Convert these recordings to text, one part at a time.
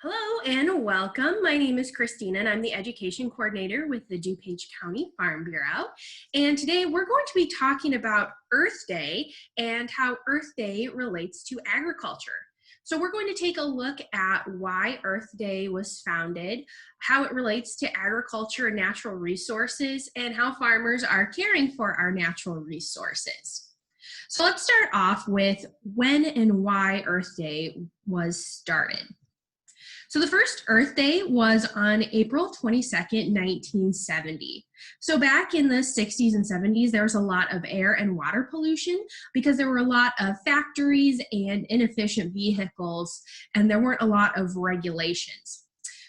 Hello and welcome. My name is Christina and I'm the Education Coordinator with the DuPage County Farm Bureau. And today we're going to be talking about Earth Day and how Earth Day relates to agriculture. So we're going to take a look at why Earth Day was founded, how it relates to agriculture and natural resources, and how farmers are caring for our natural resources. So let's start off with when and why Earth Day was started. So the first Earth Day was on April 22nd, 1970. So back in the 60s and 70s, there was a lot of air and water pollution because there were a lot of factories and inefficient vehicles, and there weren't a lot of regulations.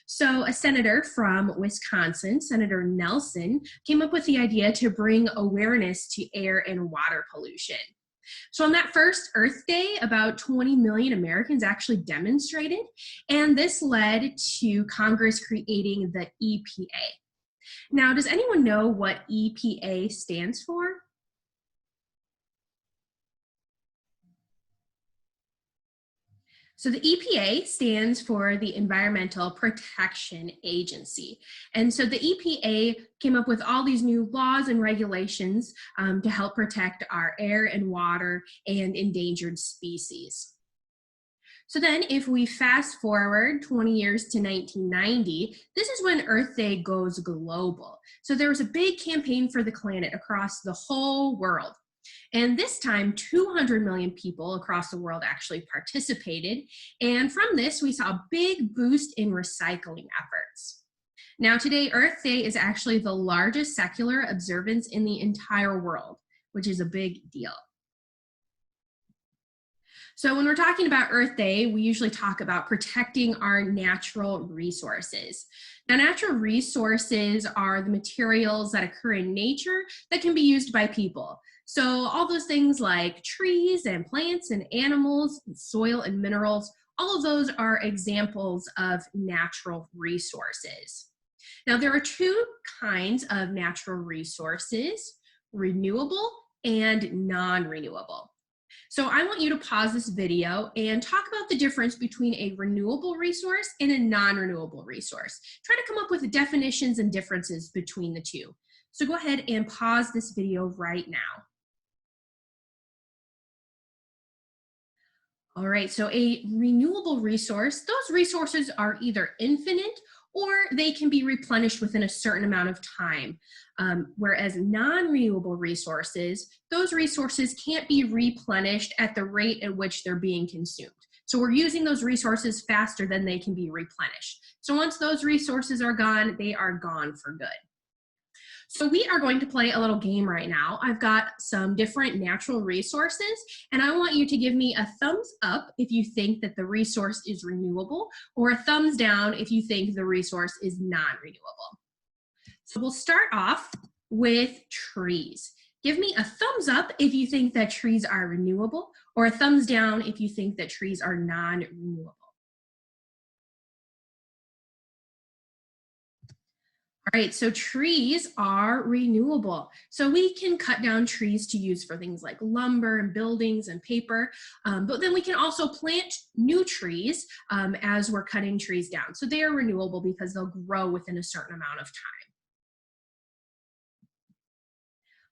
So a senator from Wisconsin, Senator Nelson, came up with the idea to bring awareness to air and water pollution. So on that first Earth Day, about 20 million Americans actually demonstrated, and this led to Congress creating the EPA. Now, does anyone know what EPA stands for? So the EPA stands for the Environmental Protection Agency. And so the EPA came up with all these new laws and regulations to help protect our air and water and endangered species. So then if we fast forward 20 years to 1990, this is when Earth Day goes global. So there was a big campaign for the planet across the whole world. And this time, 200 million people across the world actually participated. And from this, we saw a big boost in recycling efforts. Now today, Earth Day is actually the largest secular observance in the entire world, which is a big deal. So when we're talking about Earth Day, we usually talk about protecting our natural resources. Now, natural resources are the materials that occur in nature that can be used by people. So all those things like trees and plants and animals, and soil and minerals, all of those are examples of natural resources. Now, there are two kinds of natural resources, renewable and non-renewable. So I want you to pause this video and talk about the difference between a renewable resource and a non-renewable resource. Try to come up with the definitions and differences between the two. So go ahead and pause this video right now. All right, so a renewable resource, those resources are either infinite or they can be replenished within a certain amount of time. Whereas non-renewable resources, those resources can't be replenished at the rate at which they're being consumed. So we're using those resources faster than they can be replenished. So once those resources are gone, they are gone for good. So we are going to play a little game right now. I've got some different natural resources, and I want you to give me a thumbs up if you think that the resource is renewable, or a thumbs down if you think the resource is non-renewable. So we'll start off with trees. Give me a thumbs up if you think that trees are renewable, or a thumbs down if you think that trees are non-renewable. All right, so trees are renewable. So we can cut down trees to use for things like lumber and buildings and paper, but then we can also plant new trees as we're cutting trees down. So they are renewable because they'll grow within a certain amount of time.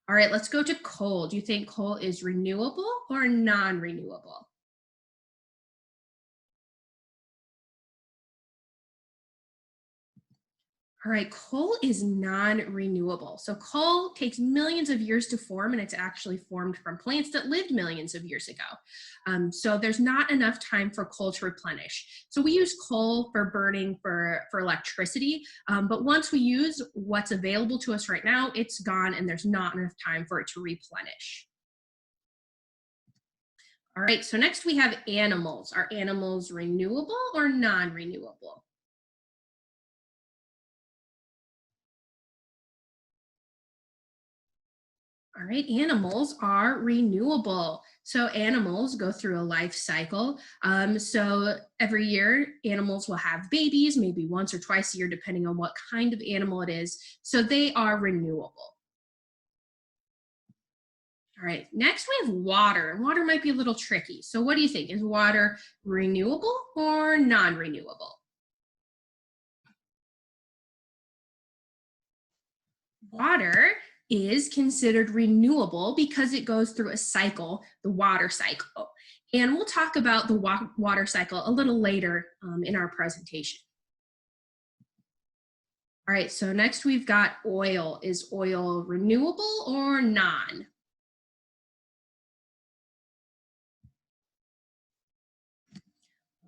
All right, let's go to coal. Do you think coal is renewable or non-renewable? All right, coal is non-renewable. So coal takes millions of years to form, and it's actually formed from plants that lived millions of years ago. So there's not enough time for coal to replenish. So we use coal for burning for electricity, but once we use what's available to us right now, it's gone and there's not enough time for it to replenish. All right, so next we have animals. Are animals renewable or non-renewable? All right, animals are renewable. So animals go through a life cycle. So every year, animals will have babies, maybe once or twice a year, depending on what kind of animal it is. So they are renewable. All right, next we have water. Water might be a little tricky. So what do you think? Is water renewable or non-renewable? Water is considered renewable because it goes through a cycle, the water cycle. And we'll talk about the water cycle a little later in our presentation. All right, so next we've got oil. Is oil renewable or non?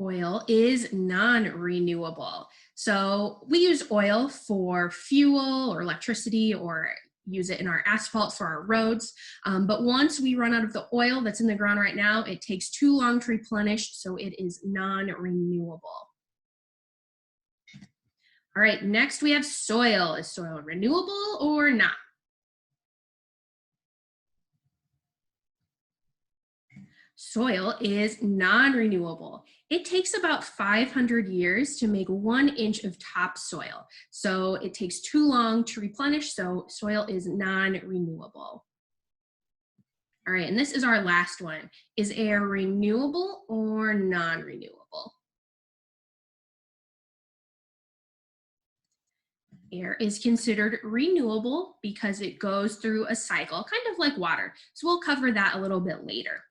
Oil is non-renewable. So we use oil for fuel or electricity or use it in our asphalt for our roads. But once we run out of the oil that's in the ground right now, it takes too long to replenish, so it is non-renewable. All right, next we have soil. Is soil renewable or not? Soil is non-renewable. It takes about 500 years to make 1 inch of topsoil. So it takes too long to replenish, so soil is non-renewable. All right, and this is our last one. Is air renewable or non-renewable? Air is considered renewable because it goes through a cycle, kind of like water. So we'll cover that a little bit later.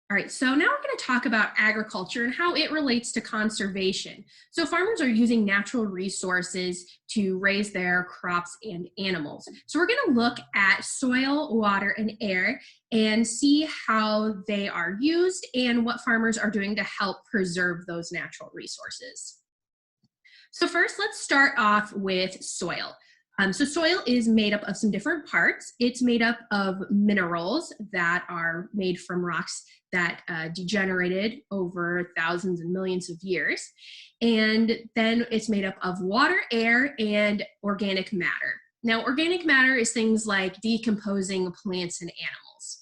All right, so now we're going to talk about agriculture and how it relates to conservation. So farmers are using natural resources to raise their crops and animals. So we're going to look at soil, water, and air and see how they are used and what farmers are doing to help preserve those natural resources. So first, let's start off with soil. So soil is made up of some different parts. It's made up of minerals that are made from rocks that degenerated over thousands and millions of years. And then it's made up of water, air, and organic matter. Now, organic matter is things like decomposing plants and animals.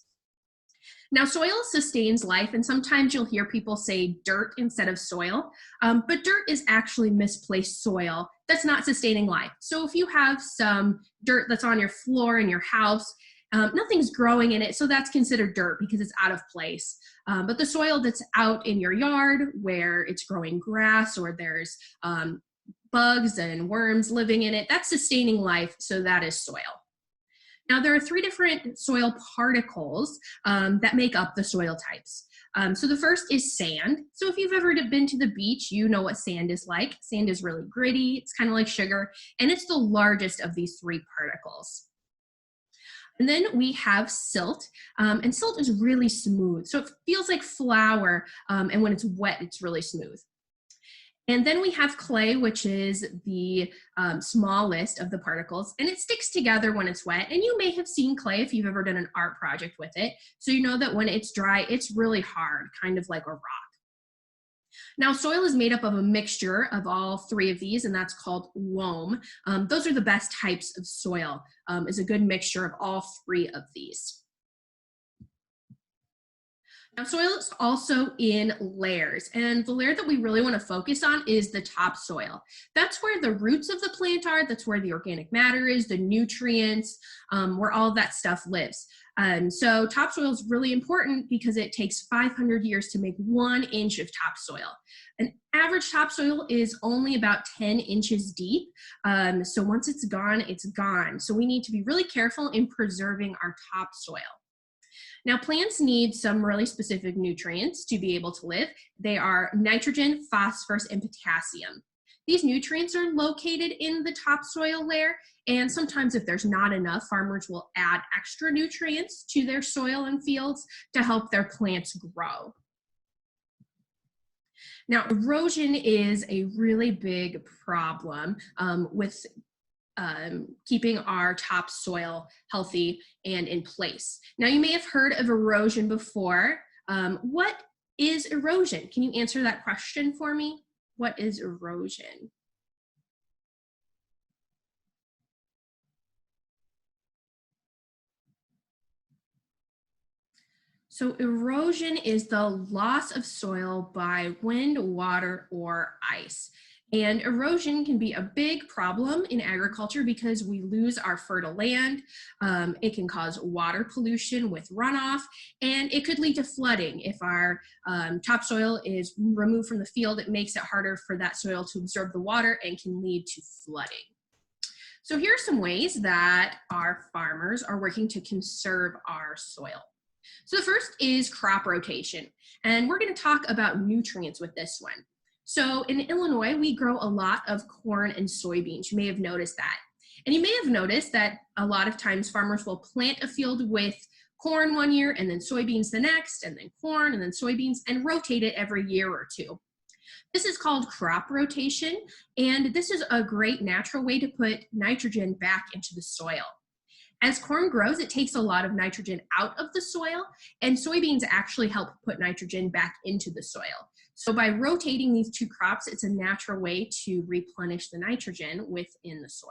Now, soil sustains life, and sometimes you'll hear people say dirt instead of soil, but dirt is actually misplaced soil that's not sustaining life. So if you have some dirt that's on your floor in your house, nothing's growing in it, so that's considered dirt because it's out of place. But the soil that's out in your yard where it's growing grass or there's bugs and worms living in it, that's sustaining life, so that is soil. Now, there are 3 different soil particles that make up the soil types. So the first is sand. So if you've ever been to the beach, you know what sand is like. Sand is really gritty, it's kind of like sugar, and it's the largest of these 3 particles. And then we have silt, and silt is really smooth. So it feels like flour, and when it's wet, it's really smooth. And then we have clay, which is the smallest of the particles, and it sticks together when it's wet. And you may have seen clay if you've ever done an art project with it. So you know that when it's dry, it's really hard, kind of like a rock. Now, soil is made up of a mixture of all 3 of these, and that's called loam. Those are the best types of soil, is a good mixture of all 3 of these. Now, soil is also in layers, and the layer that we really want to focus on is the topsoil. That's where the roots of the plant are, that's where the organic matter is, the nutrients, where all of that stuff lives. So topsoil is really important because it takes 500 years to make 1 inch of topsoil. An average topsoil is only about 10 inches deep, so once it's gone, it's gone. So we need to be really careful in preserving our topsoil. Now, plants need some really specific nutrients to be able to live. They are nitrogen, phosphorus, and potassium. These nutrients are located in the topsoil layer, and sometimes if there's not enough, farmers will add extra nutrients to their soil and fields to help their plants grow. Now, erosion is a really big problem with keeping our topsoil healthy and in place. Now, you may have heard of erosion before. What is erosion? Can you answer that question for me? What is erosion? So erosion is the loss of soil by wind, water, or ice. And erosion can be a big problem in agriculture because we lose our fertile land. It can cause water pollution with runoff, and it could lead to flooding. If our topsoil is removed from the field, it makes it harder for that soil to absorb the water and can lead to flooding. So here are some ways that our farmers are working to conserve our soil. So the first is crop rotation, and we're going to talk about nutrients with this one. So in Illinois, we grow a lot of corn and soybeans. You may have noticed that. And you may have noticed that a lot of times farmers will plant a field with corn one year and then soybeans the next, and then corn and then soybeans, and rotate it every year or two. This is called crop rotation, and this is a great natural way to put nitrogen back into the soil. As corn grows, it takes a lot of nitrogen out of the soil, and soybeans actually help put nitrogen back into the soil. So by rotating these two crops, it's a natural way to replenish the nitrogen within the soil.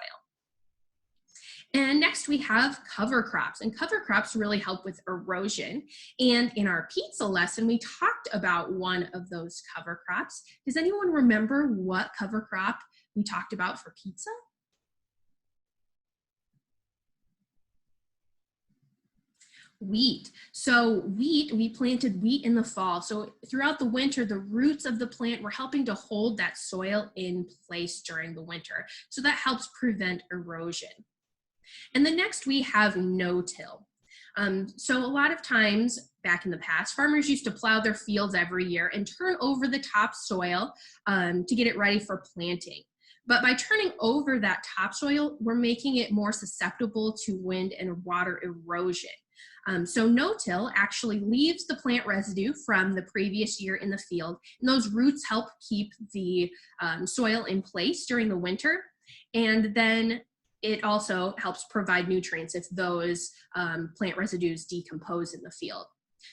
And next we have cover crops, and cover crops really help with erosion. And in our pizza lesson, we talked about one of those cover crops. Does anyone remember what cover crop we talked about for pizza? Wheat. So we planted wheat in the fall. So throughout the winter, the roots of the plant were helping to hold that soil in place during the winter. So that helps prevent erosion. And then next we have no-till. So a lot of times back in the past, farmers used to plow their fields every year and turn over the topsoil to get it ready for planting. But by turning over that topsoil, we're making it more susceptible to wind and water erosion. So no-till actually leaves the plant residue from the previous year in the field, and those roots help keep the soil in place during the winter, and then it also helps provide nutrients if those plant residues decompose in the field.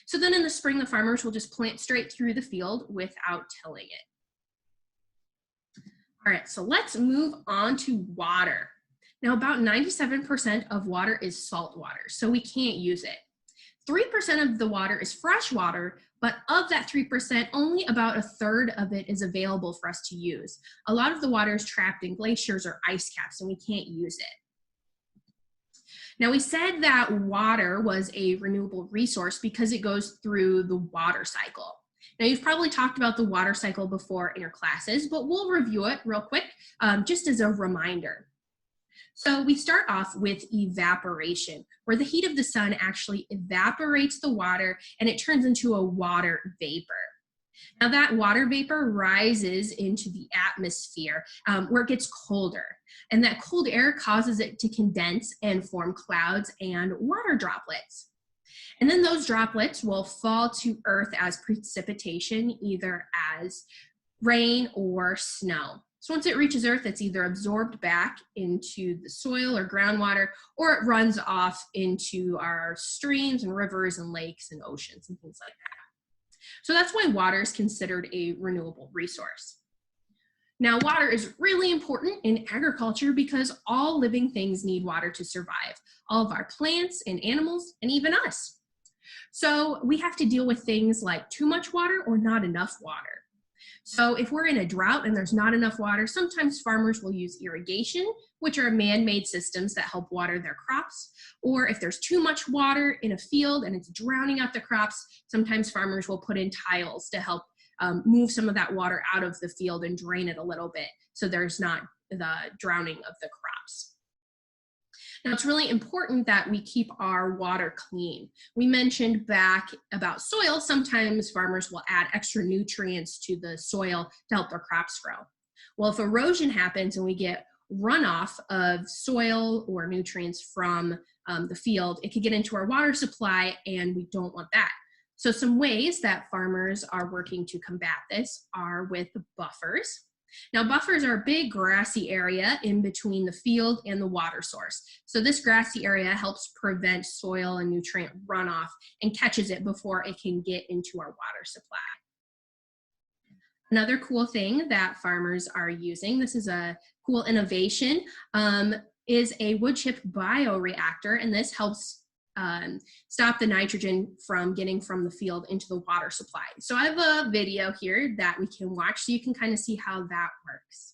So then in the spring, the farmers will just plant straight through the field without tilling it. All right, so let's move on to water. Now, about 97% of water is salt water, so we can't use it. 3% of the water is fresh water, but of that 3%, only about a third of it is available for us to use. A lot of the water is trapped in glaciers or ice caps, and we can't use it. Now, we said that water was a renewable resource because it goes through the water cycle. Now, you've probably talked about the water cycle before in your classes, but we'll review it real quick just as a reminder. So we start off with evaporation, where the heat of the sun actually evaporates the water and it turns into a water vapor. Now that water vapor rises into the atmosphere where it gets colder, and that cold air causes it to condense and form clouds and water droplets. And then those droplets will fall to earth as precipitation, either as rain or snow. So once it reaches earth, it's either absorbed back into the soil or groundwater, or it runs off into our streams and rivers and lakes and oceans and things like that. So that's why water is considered a renewable resource. Now, water is really important in agriculture because all living things need water to survive. All of our plants and animals, and even us. So we have to deal with things like too much water or not enough water. So if we're in a drought and there's not enough water, sometimes farmers will use irrigation, which are man-made systems that help water their crops. Or if there's too much water in a field and it's drowning out the crops, sometimes farmers will put in tiles to help move some of that water out of the field and drain it a little bit so there's not the drowning of the crops. Now, it's really important that we keep our water clean. We mentioned back about soil, sometimes farmers will add extra nutrients to the soil to help their crops grow. Well, if erosion happens and we get runoff of soil or nutrients from the field, it could get into our water supply, and we don't want that. So some ways that farmers are working to combat this are with buffers. Now, buffers are a big grassy area in between the field and the water source. So this grassy area helps prevent soil and nutrient runoff and catches it before it can get into our water supply. Another cool thing that farmers are using, this is a cool innovation, is a Woodchip bioreactor, and this helps stop the nitrogen from getting from the field into the water supply. So I have a video here that we can watch so you can kind of see how that works.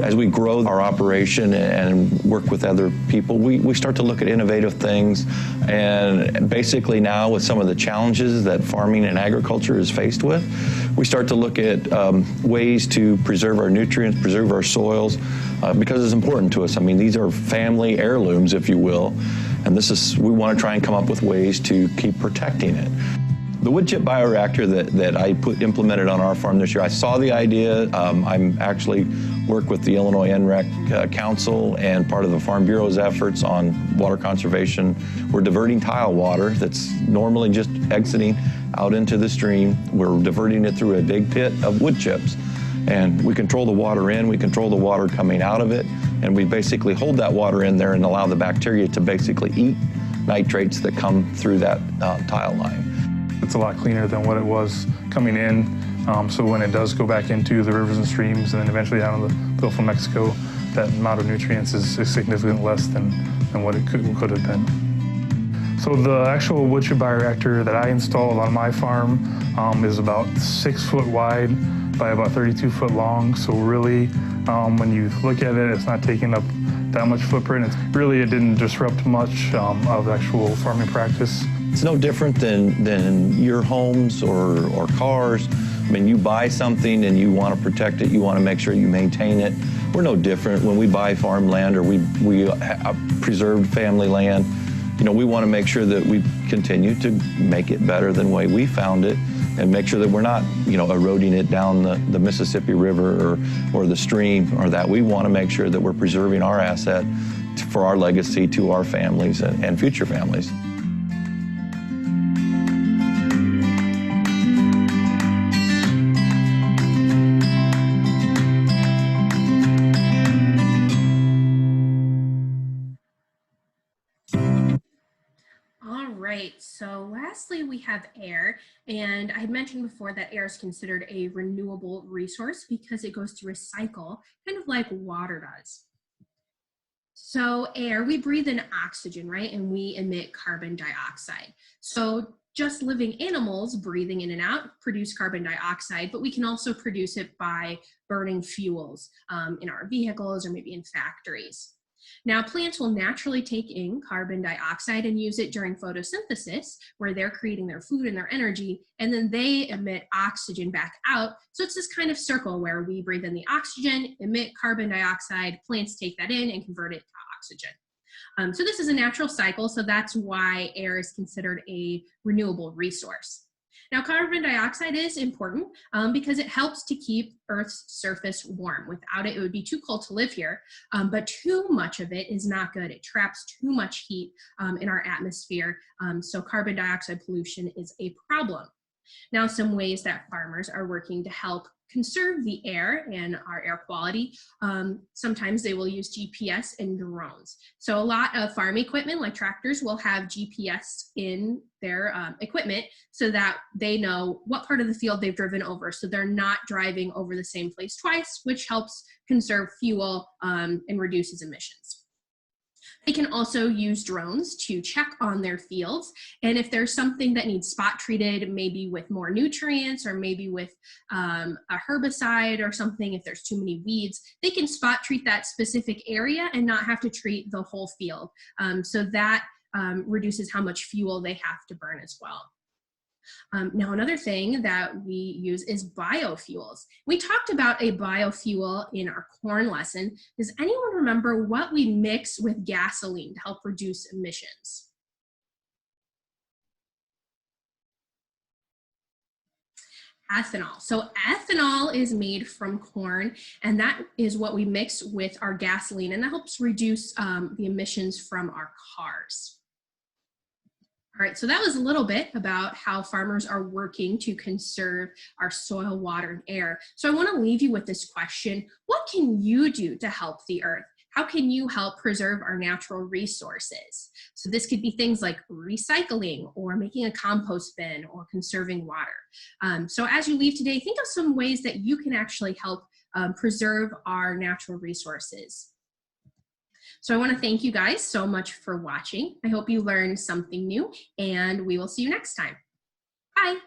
as we grow our operation and work with other people, we start to look at innovative things. And basically now, with some of the challenges that farming and agriculture is faced with, we start to look at ways to preserve our nutrients, preserve our soils, because it's important to us. I mean, these are family heirlooms, if you will, and we want to try and come up with ways to keep protecting it. The Woodchip bioreactor that I implemented on our farm this year, I saw the idea. I'm actually work with the Illinois NREC Council and part of the Farm Bureau's efforts on water conservation. We're diverting tile water that's normally just exiting out into the stream. We're diverting it through a big pit of wood chips. And we control the water in, we control the water coming out of it, and we basically hold that water in there and allow the bacteria to basically eat nitrates that come through that tile line. It's a lot cleaner than what it was coming in, so when it does go back into the rivers and streams and then eventually down to the Gulf of Mexico, that amount of nutrients is significantly less than what it could have been. So the actual Woodchip bioreactor that I installed on my farm is about 6 foot wide by about 32 foot long. So really, when you look at it, it's not taking up that much footprint. It didn't disrupt much of actual farming practice. It's no different than your homes or cars. I mean, you buy something and you want to protect it, you want to make sure you maintain it. We're no different when we buy farmland or we preserved family land. You know, we want to make sure that we continue to make it better than the way we found it and make sure that we're not, eroding it down the Mississippi River or the stream or that. We want to make sure that we're preserving our asset for our legacy to our families and future families. Right, so lastly we have air, and I had mentioned before that air is considered a renewable resource because it goes to recycle, kind of like water does. So air, we breathe in oxygen, right, and we emit carbon dioxide. So just living animals breathing in and out produce carbon dioxide, but we can also produce it by burning fuels in our vehicles or maybe in factories. Now, plants will naturally take in carbon dioxide and use it during photosynthesis, where they're creating their food and their energy, and then they emit oxygen back out. So it's this kind of circle where we breathe in the oxygen, emit carbon dioxide, plants take that in and convert it to oxygen. So this is a natural cycle, so that's why air is considered a renewable resource. Now, carbon dioxide is important because it helps to keep Earth's surface warm. Without it, it would be too cold to live here, but too much of it is not good. It traps too much heat in our atmosphere, so carbon dioxide pollution is a problem. Now, some ways that farmers are working to help conserve the air and our air quality. Sometimes they will use GPS and drones. So a lot of farm equipment like tractors will have GPS in their equipment so that they know what part of the field they've driven over. So they're not driving over the same place twice, which helps conserve fuel and reduces emissions. They can also use drones to check on their fields. And if there's something that needs spot treated, maybe with more nutrients or maybe with a herbicide or something, if there's too many weeds, they can spot treat that specific area and not have to treat the whole field. So that reduces how much fuel they have to burn as well. Now, another thing that we use is biofuels. We talked about a biofuel in our corn lesson. Does anyone remember what we mix with gasoline to help reduce emissions? Ethanol. So ethanol is made from corn, and that is what we mix with our gasoline, and that helps reduce the emissions from our cars. All right, so that was a little bit about how farmers are working to conserve our soil, water, and air. So I want to leave you with this question. What can you do to help the earth? How can you help preserve our natural resources? So this could be things like recycling or making a compost bin or conserving water. So as you leave today, think of some ways that you can actually help preserve our natural resources. So I want to thank you guys so much for watching. I hope you learned something new, and we will see you next time. Bye.